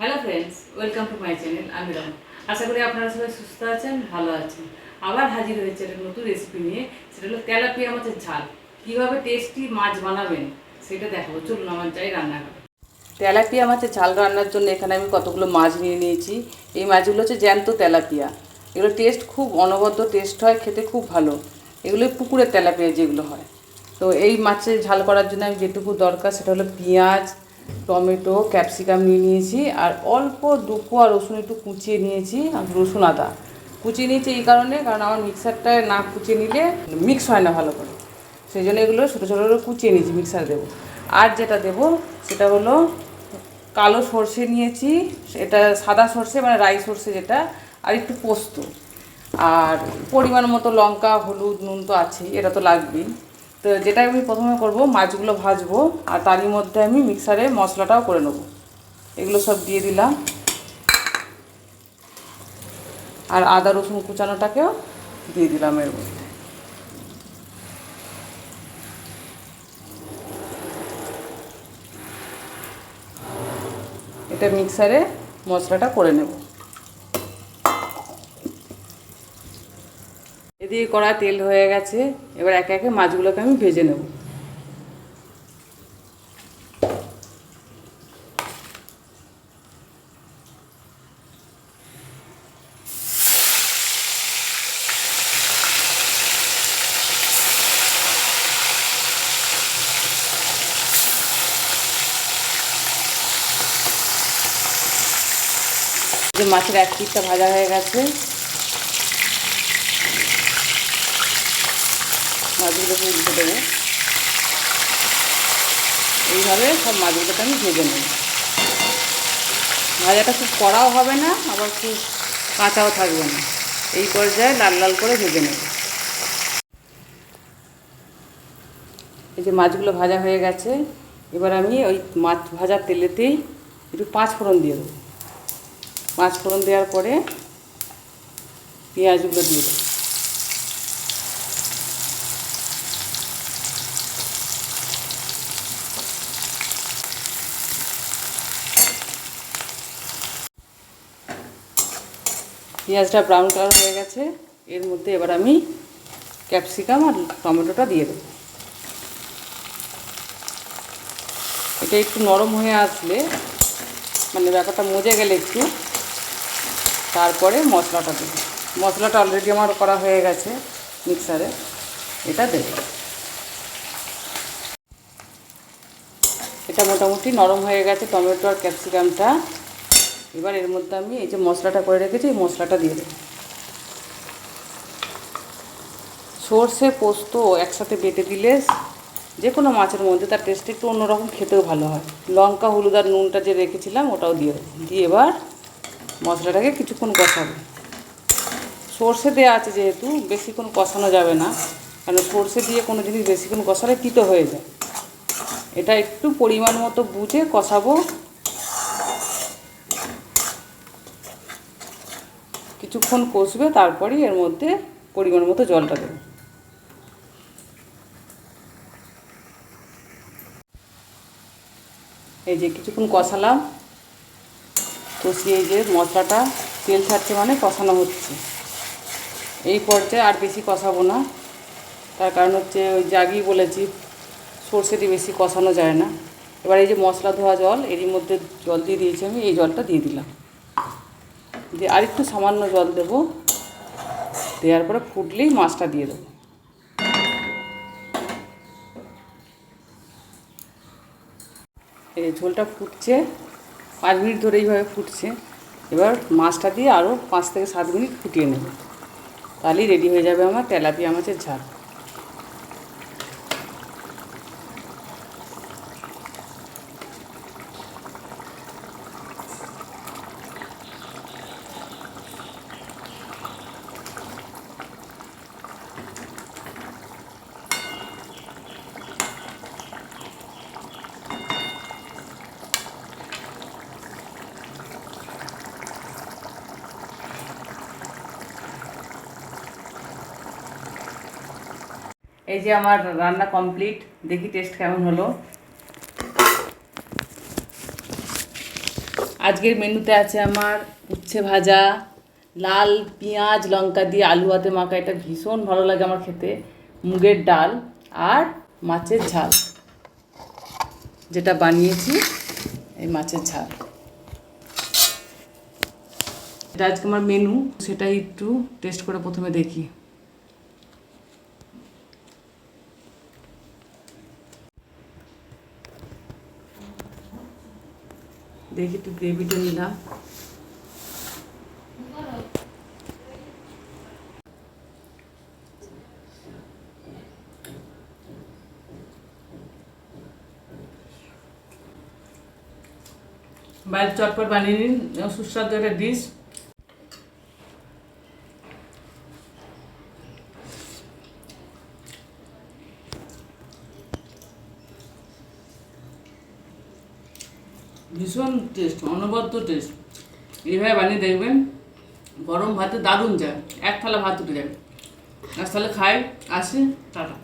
Hello friends, welcome to my channel. আমি রম। আশা করি আপনারা সবাই সুস্থ আছেন, ভালো আছেন। আবার হাজির হয়েছে একটা নতুন রেসিপি নিয়ে। সেটা হলো তেলাপিয়া মাছের ঝাল। কীভাবে টেস্টি মাছ বানাবেন সেটা দেখাবো। চলুন আমার যাই রান্না করে। তেলাপিয়া মাছের ঝাল রান্নার জন্য এখানে আমি কতগুলো মাছ নিয়ে নিয়েছি। এই মাছগুলো হচ্ছে জ্যান্ত তেলাপিয়া। এগুলো টেস্ট খুব অনবদ্য টেস্ট হয়, খেতে খুব ভালো। এগুলো পুকুরের তেলাপিয়া যেগুলো হয়। তো এই মাছের ঝাল করার জন্য আমি যেটুকু দরকার সেটা হলো পেঁয়াজ, টমেটো, ক্যাপসিকাম নিয়ে নিয়েছি, আর অল্প দুকোয়া রসুন একটু কুচিয়ে নিয়েছি, আর রসুন আদা কুচিয়ে নিয়েছি এই কারণে, কারণ আমার মিক্সারটায় না কুচিয়ে নিলে মিক্স হয় না ভালো করে। সেই জন্য এগুলো ছোটো ছোটো করে কুচিয়ে নিয়েছি, মিক্সারে দেবো। আর যেটা দেবো সেটা হলো কালো সর্ষে নিয়েছি, এটা সাদা সর্ষে মানে রাই সর্ষে যেটা, আর একটু পোস্ত, আর পরিমাণ মতো লঙ্কা, হলুদ, নুন তো আছেই, এটা তো লাগবেই। তো যেটা আমি প্রথমে করব, মাছগুলো ভাজবো, আর তারই মধ্যে আমি মিক্সারে মশলাটাও করে নেব। এগুলো সব দিয়ে দিলাম, আর আদা রসুন কুচানোটাকেও দিয়ে দিলাম এর মধ্যে। এটা মিক্সারে মশলাটা করে নেব। এদিকে কড়া তেল হয়ে গেছে, এবার একে একে মাছগুলোকে আমি ভেজে নেব। যে মাছের এক পিঠটা ভাজা হয়ে গেছে, মাছগুলোকে উল্টে দেবো। এইভাবে সব মাছগুলোকে আমি ভেজে নেব। ভাজাটা খুব কড়াও হবে না, আবার খুব কাঁচাও থাকবে না, এই পর্যায়ে লাল লাল করে ভেজে নেব। এই যে মাছগুলো ভাজা হয়ে গেছে, এবার আমি ওই মাছ ভাজার তেলেতেই একটু 5 ফোড়ন দিয়ে দেবো। 5 ফোড়ন দেওয়ার পরে পেঁয়াজগুলো দিয়ে দেবো। পেঁয়াজটা ব্রাউন কালার হয়ে গেছে, এর মধ্যে এবার আমি ক্যাপসিকাম আর টমেটোটা দিয়ে দেবো। এটা একটু নরম হয়ে আসলে, মানে ব্যাপারটা মজে গেলে একটু, তারপরে মশলাটা দেবো। মশলাটা অলরেডি আমার করা হয়ে গেছে মিক্সারে, এটা দেবো। এটা মোটামুটি নরম হয়ে গেছে টমেটো আর ক্যাপসিকামটা। এবার এর মধ্যে আমি এই যে মশলাটা করে রেখেছি, এই মশলাটা দিয়ে দেবো। সর্ষে পোস্ত একসাথে বেটে দিলে যে কোনো মাছের মধ্যে তার টেস্ট একটু অন্যরকম, খেতেও ভালো হয়। লঙ্কা, হলুদ আর নুনটা যে রেখেছিলাম ওটাও দিয়ে দেবো। দিয়ে এবার মশলাটাকে কিছুক্ষণ কষাবো। সর্ষে দেওয়া আছে যেহেতু বেশিক্ষণ কষানো যাবে না, কারণ সর্ষে দিয়ে কোনো জিনিস বেশিক্ষণ কষালে তিতো হয়ে যায়। এটা একটু পরিমাণ মতো বুঝে কষাবো। কিছুক্ষণ কষবে, তারপরেই এর মধ্যে পরিমাণ মতো জলটা দেবো। এই যে কিছুক্ষণ কষালাম, কষিয়ে এই যে মশলাটা তেল ছাড়ছে মানে কষানো হচ্ছে। এই পর্যায়ে আর বেশি কষাবো না, তার কারণ হচ্ছে ওই যে আগেই বলেছি সর্ষে দিয়ে বেশি কষানো যায় না। এবার এই যে মশলা ধোয়া জল, এরই মধ্যে জল দিয়ে দিয়েছি আমি, এই জলটা দিয়ে দিলাম। দিয়ে আর একটু সামান্য জল দেবো, দেওয়ার পরে ফুটলেই মাছটা দিয়ে দেবো। এই ঝোলটা ফুটছে, 5 মিনিট ধরে এইভাবে ফুটছে। এবার মাছটা দিয়ে আরও 5 থেকে 7 মিনিট ফুটিয়ে নেব, তাহলেই রেডি হয়ে যাবে আমার তেলাপিয়া মাছের ঝাল। এই যে আমার রান্না কমপ্লিট, দেখি টেস্ট কেমন হলো। আজকের মেনুতে আছে আমার উচ্ছে ভাজা, লাল পেঁয়াজ লঙ্কা দিয়ে আলু হাতে মাখা, এটা ভীষণ ভালো লাগে আমার খেতে, মুগের ডাল আর মাছের ঝাল, যেটা বানিয়েছি এই মাছের ঝাল। এটা আজকে আমার মেনু, সেটাই একটু টেস্ট করে প্রথমে দেখি। দেখি একটু গ্রেভিটা নিলাম। বাইরে চটপট বানিয়ে নিন, সুস্বাদু একটা ডিশ। ভীষণ টেস্ট, অনবদ্য টেস্ট। এইভাবে বানিয়ে দেখবেন, গরম ভাতে দারুণ যায়, এক থালা ভাত উঠে যাবে। আজ তাহলে খাই, আসি, টাটা।